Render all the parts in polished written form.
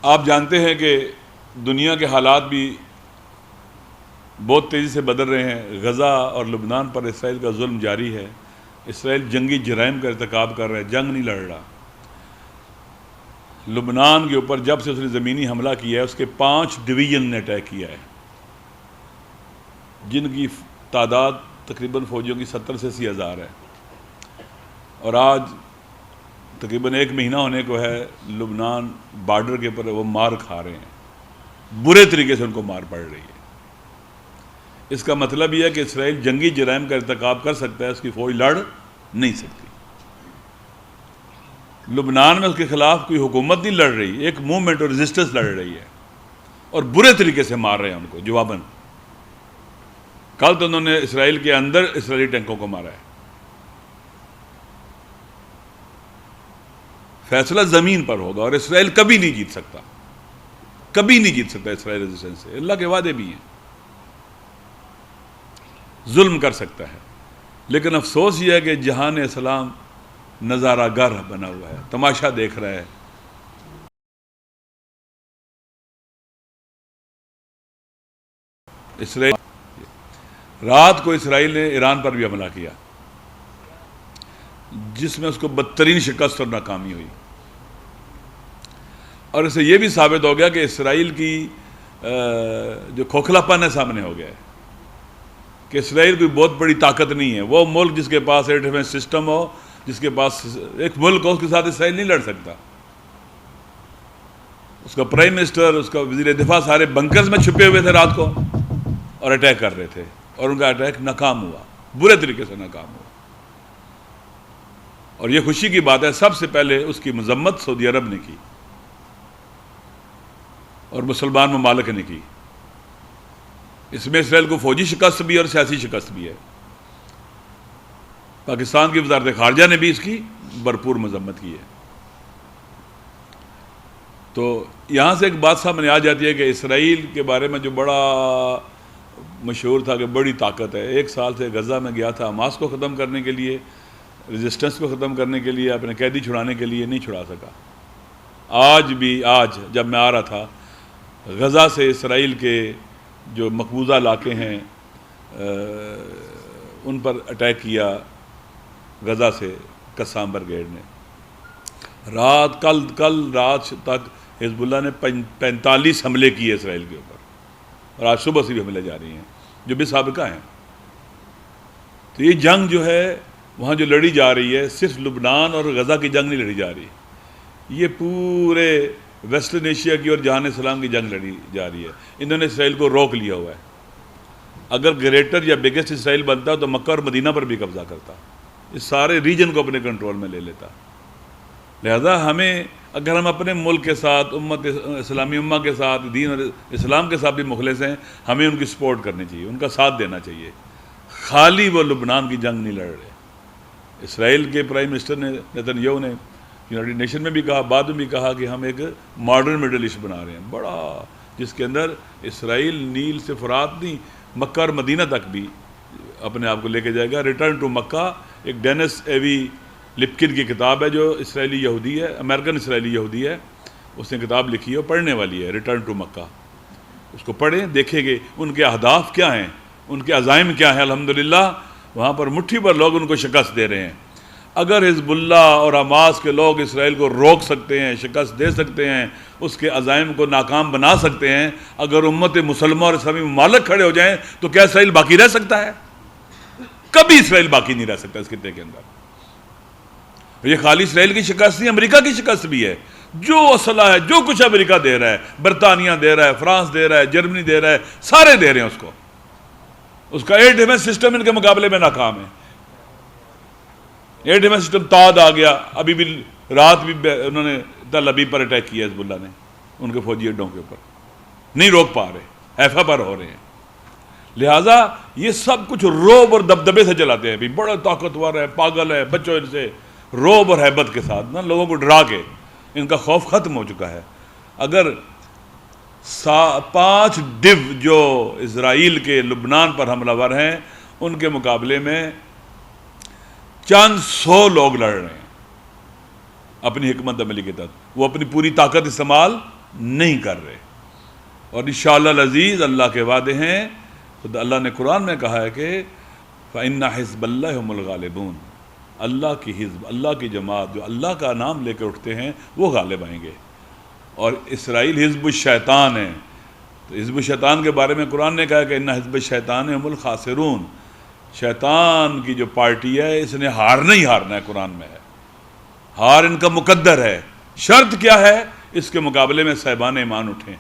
آپ جانتے ہیں کہ دنیا کے حالات بھی بہت تیزی سے بدل رہے ہیں. غزہ اور لبنان پر اسرائیل کا ظلم جاری ہے. اسرائیل جنگی جرائم کا ارتکاب کر رہا ہے، جنگ نہیں لڑ رہا. لبنان کے اوپر جب سے اس نے زمینی حملہ کیا ہے اس کے 5 ڈویژن نے اٹیک کیا ہے، جن کی تعداد تقریباً فوجیوں کی 70 سے 80 ہزار ہے. اور آج تقریباً 1 مہینہ ہونے کو ہے لبنان بارڈر کے اوپر وہ مار کھا رہے ہیں، برے طریقے سے ان کو مار پڑ رہی ہے. اس کا مطلب یہ ہے کہ اسرائیل جنگی جرائم کا ارتکاب کر سکتا ہے، اس کی فوج لڑ نہیں سکتی. لبنان میں اس کے خلاف کوئی حکومت نہیں لڑ رہی، ایک موومنٹ اور ریزسٹنس لڑ رہی ہے، اور برے طریقے سے مار رہے ہیں ان کو جواباً. کل تو انہوں نے اسرائیل کے اندر اسرائیلی ٹینکوں کو مارا ہے. فیصلہ زمین پر ہوگا، اور اسرائیل کبھی نہیں جیت سکتا، کبھی نہیں جیت سکتا اسرائیل ریزسٹنس سے. اللہ کے وعدے بھی ہیں، ظلم کر سکتا ہے. لیکن افسوس یہ ہے کہ جہان اسلام نظارہ گر بنا ہوا ہے، تماشا دیکھ رہا ہے. اسرائیل رات کو اسرائیل نے ایران پر بھی حملہ کیا، جس میں اس کو بدترین شکست اور ناکامی ہوئی. اور اسے یہ بھی ثابت ہو گیا کہ اسرائیل کی جو کھوکھلا پن ہے سامنے ہو گیا ہے، کہ اسرائیل کوئی بہت بڑی طاقت نہیں ہے. وہ ملک جس کے پاس ایئر ڈیفنس سسٹم ہو، جس کے پاس ایک ملک ہو، اس کے ساتھ اسرائیل نہیں لڑ سکتا. اس کا پرائم منسٹر، اس کا وزیر دفاع سارے بنکرز میں چھپے ہوئے تھے رات کو اور اٹیک کر رہے تھے، اور ان کا اٹیک ناکام ہوا، برے طریقے سے ناکام ہوا. اور یہ خوشی کی بات ہے سب سے پہلے اس کی مذمت سعودی عرب نے کی اور مسلمان ممالک نے کی. اس میں اسرائیل کو فوجی شکست بھی اور سیاسی شکست بھی ہے. پاکستان کی وزارت خارجہ نے بھی اس کی بھرپور مذمت کی ہے. تو یہاں سے ایک بات سامنے آ جاتی ہے کہ اسرائیل کے بارے میں جو بڑا مشہور تھا کہ بڑی طاقت ہے، 1 سال سے غزہ میں گیا تھا حماس کو ختم کرنے کے لیے، ریزسٹنس کو ختم کرنے کے لیے، اپنے قیدی چھڑانے کے لیے، نہیں چھڑا سکا. آج جب میں آ رہا تھا، غزہ سے اسرائیل کے جو مقبوضہ علاقے ہیں ان پر اٹیک کیا غزہ سے قسام برگیڈ نے. کل رات تک حزب اللہ نے 45 حملے کیے اسرائیل کے اوپر، اور آج صبح سے بھی حملے جاری ہیں جو بھی سابقہ ہیں. تو یہ جنگ جو ہے وہاں جو لڑی جا رہی ہے، صرف لبنان اور غزہ کی جنگ نہیں لڑی جا رہی، یہ پورے ویسٹرن ایشیا کی اور جہان اسلام کی جنگ لڑی جا رہی ہے. انہوں نے اسرائیل کو روک لیا ہوا ہے. اگر گریٹر یا بگیسٹ اسرائیل بنتا تو مکہ اور مدینہ پر بھی قبضہ کرتا، اس سارے ریجن کو اپنے کنٹرول میں لے لیتا. لہذا ہمیں اگر ہم اپنے ملک کے ساتھ، امت اسلامی امہ کے ساتھ، دین اور اسلام کے ساتھ بھی مخلص ہیں، ہمیں ان کی سپورٹ کرنی چاہیے، ان کا ساتھ دینا چاہیے. خالی وہ لبنان کی جنگ نہیں لڑ رہے. اسرائیل کے پرائم منسٹر نیتن یاہو نے یونائیٹڈ نیشن میں بھی کہا، بعد میں بھی کہا کہ ہم ایک ماڈرن مڈل ایسٹ بنا رہے ہیں بڑا، جس کے اندر اسرائیل نیل سے فرات نہیں، مکہ اور مدینہ تک بھی اپنے آپ کو لے کے جائے گا. ریٹرن ٹو مکہ ایک ڈینس ایوی لپکن کی کتاب ہے جو اسرائیلی یہودی ہے، امریکن اسرائیلی یہودی ہے، اس نے کتاب لکھی ہے، پڑھنے والی ہے، ریٹرن ٹو مکہ. اس کو پڑھیں، دیکھیں گے ان کے اہداف کیا ہیں، ان کے عزائم کیا ہیں. الحمدللہ وہاں پر مٹھی پر لوگ ان کو شکست دے رہے ہیں. اگر حزب اللہ اور حماس کے لوگ اسرائیل کو روک سکتے ہیں، شکست دے سکتے ہیں، اس کے عزائم کو ناکام بنا سکتے ہیں، اگر امت مسلمہ اور اسلامی ممالک کھڑے ہو جائیں تو کیا اسرائیل باقی رہ سکتا ہے؟ کبھی اسرائیل باقی نہیں رہ سکتا اس خطے کے اندر. یہ خالی اسرائیل کی شکست نہیں، امریکہ کی شکست بھی ہے. جو اسلحہ ہے، جو کچھ امریکہ دے رہا ہے، برطانیہ دے رہا ہے، فرانس دے رہا ہے، جرمنی دے رہا ہے، سارے دے رہے ہیں اس کو. اس کا ایئر ڈیفنس سسٹم ان کے مقابلے میں ناکام ہے. ایئر ڈیفنس سسٹم تاد آ گیا، ابھی بھی رات بھی انہوں نے تل ابیب پر اٹیک کیا حزب اللہ نے، ان کے فوجی اڈوں کے اوپر نہیں روک پا رہے، حیفا پر ہو رہے ہیں. لہٰذا یہ سب کچھ روب اور دبدبے سے چلاتے ہیں. بھی بڑا طاقتور ہے، پاگل ہے، بچوں ان سے روب اور ہیبت کے ساتھ نا لوگوں کو ڈرا کے ان کا خوف ختم ہو چکا ہے. اگر 5 ڈو جو اسرائیل کے لبنان پر حملہ ور ہیں، ان کے مقابلے میں چند 100 لوگ لڑ رہے ہیں اپنی حکمت عملی کے تحت. وہ اپنی پوری طاقت استعمال نہیں کر رہے. اور انشاءاللہ العزیز اللہ کے وعدے ہیں. خود اللہ نے قرآن میں کہا ہے کہ فَإِنَّ حِزْبَ اللَّهِ هُمُ الْغَالِبُونَ. اللہ کی حزب، اللہ کی جماعت جو اللہ کا نام لے کے اٹھتے ہیں وہ غالب آئیں گے. اور اسرائیل حزب الشیطان ہے. تو حزب الشیطان کے بارے میں قرآن نے کہا کہ اِنَّ حِزْبَ الشَّيْطَانِ هُمُ الْخَاسِرُونَ. شیطان کی جو پارٹی ہے اس نے ہارنا ہی ہارنا ہے. قرآن میں ہے ہار ان کا مقدر ہے. شرط کیا ہے؟ اس کے مقابلے میں صاحبان ایمان اٹھیں.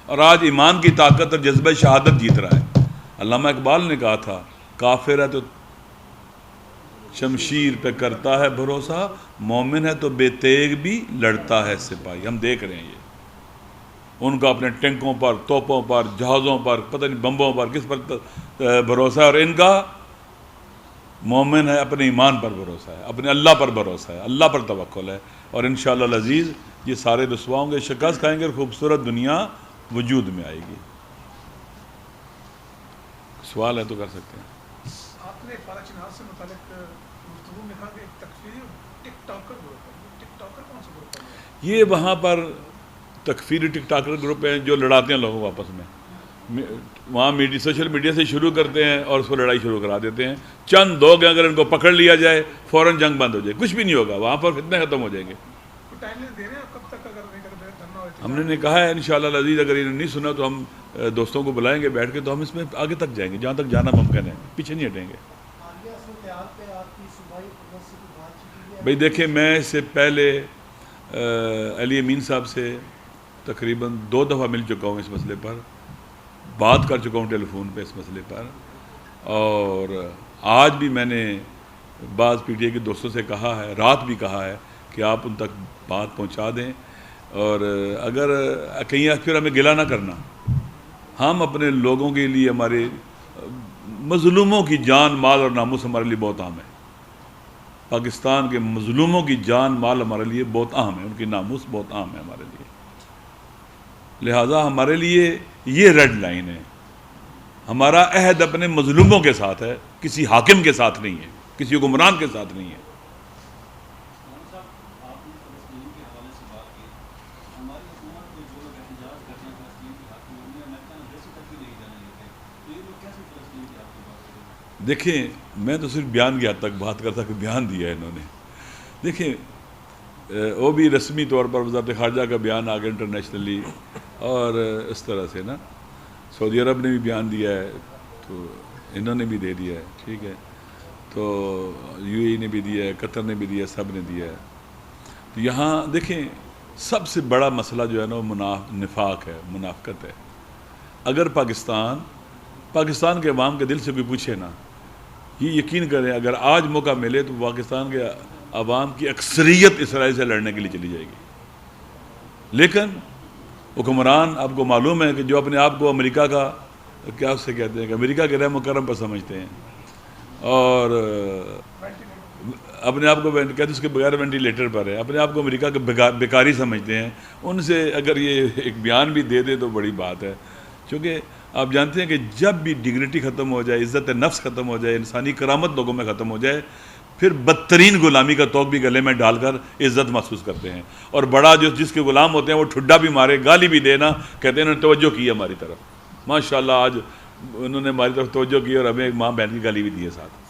اور آج ایمان کی طاقت اور جذبہ شہادت جیت رہا ہے. علامہ اقبال نے کہا تھا کافر ہے تو شمشیر پہ کرتا ہے بھروسہ، مومن ہے تو بے تیغ بھی لڑتا ہے سپاہی. ہم دیکھ رہے ہیں یہ ان کا اپنے ٹینکوں پر، توپوں پر، جہازوں پر، پتہ نہیں بمبوں پر کس پر بھروسہ ہے. اور ان کا مومن ہے اپنے ایمان پر بھروسہ ہے، اپنے اللہ پر بھروسہ ہے، اللہ پر توکل ہے. اور انشاءاللہ العزیز یہ سارے رسوا ہوں گے، شکست کھائیں گے اور خوبصورت دنیا وجود میں آئے گی. سوال ہے تو کر سکتے ہیں. آپ نے فارغ شناس سے متعلق گفتگو میں کہا کہ ایک تکفیری ٹک ٹاکر گروپ ہے. ٹک ٹاکر کون سا گروپ ہے؟ یہ وہاں پر تکفیری ٹک ٹاکر گروپ ہیں جو لڑاتے ہیں لوگوں کو آپس میں. وہاں سوشل میڈیا سے شروع کرتے ہیں اور اس کو لڑائی شروع کرا دیتے ہیں. چند لوگ ہیں، اگر ان کو پکڑ لیا جائے فوراً جنگ بند ہو جائے. کچھ بھی نہیں ہوگا، وہاں پر فتنے ختم ہو جائیں گے. ہم نے کہا ہے انشاءاللہ العزیز اگر انہوں نے نہیں سنا تو ہم دوستوں کو بلائیں گے بیٹھ کے، تو ہم اس میں آگے تک جائیں گے جہاں تک جانا ممکن ہے، پیچھے نہیں ہٹیں گے. بھئی دیکھیں میں اس سے پہلے علی امین صاحب سے تقریباً 2 دفعہ مل چکا ہوں، اس مسئلے پر بات کر چکا ہوں ٹیلی فون پہ اس مسئلے پر. اور آج بھی میں نے بعض پی ٹی اے کے دوستوں سے کہا ہے، رات بھی کہا ہے کہ آپ ان تک بات پہنچا دیں. اور اگر کہیں پھر ہمیں گلہ نہ کرنا، ہم اپنے لوگوں کے لیے، ہمارے مظلوموں کی جان مال اور ناموس ہمارے لیے بہت اہم ہے. پاکستان کے مظلوموں کی جان مال ہمارے لیے بہت اہم ہے، ان کی ناموس بہت اہم ہے ہمارے لیے. لہٰذا ہمارے لیے یہ ریڈ لائن ہے. ہمارا عہد اپنے مظلوموں کے ساتھ ہے، کسی حاکم کے ساتھ نہیں ہے، کسی حکمران کے ساتھ نہیں ہے. دیکھیں میں تو صرف بیان کی حد تک بات کرتا کہ بیان دیا ہے انہوں نے. دیکھیں وہ بھی رسمی طور پر وزارت خارجہ کا بیان آ گیا انٹرنیشنلی، اور اس طرح سے نا سعودی عرب نے بھی بیان دیا ہے، تو انہوں نے بھی دے دیا ہے، ٹھیک ہے. تو یو اے ای نے بھی دیا ہے، قطر نے بھی دیا ہے، سب نے دیا ہے. تو یہاں دیکھیں سب سے بڑا مسئلہ جو ہے نا وہ نفاق ہے، منافقت ہے. اگر پاکستان کے عوام کے دل سے کوئی پوچھے نا، یہ یقین کریں اگر آج موقع ملے تو پاکستان کے عوام کی اکثریت اسرائیل سے لڑنے کے لیے چلی جائے گی. لیکن حکمران آپ کو معلوم ہے کہ جو اپنے آپ کو امریکہ کا کیا اس سے کہتے ہیں کہ امریکہ کے رحم و کرم پر سمجھتے ہیں، اور اپنے آپ کو کہتے ہیں اس کے بغیر وینٹیلیٹر پر ہے، اپنے آپ کو امریکہ کے بیکاری سمجھتے ہیں. ان سے اگر یہ ایک بیان بھی دے دے تو بڑی بات ہے. چونکہ آپ جانتے ہیں کہ جب بھی ڈگنیٹی ختم ہو جائے، عزت نفس ختم ہو جائے، انسانی کرامت لوگوں میں ختم ہو جائے، پھر بدترین غلامی کا توق بھی گلے میں ڈال کر عزت محسوس کرتے ہیں. اور بڑا جس کے غلام ہوتے ہیں وہ ٹھڈا بھی مارے، گالی بھی دینا، کہتے ہیں انہوں نے توجہ کی ہماری طرف. ماشاءاللہ آج انہوں نے ہماری طرف توجہ کی اور ہمیں ایک ماں بہن کی گالی بھی دی ہے ساتھ.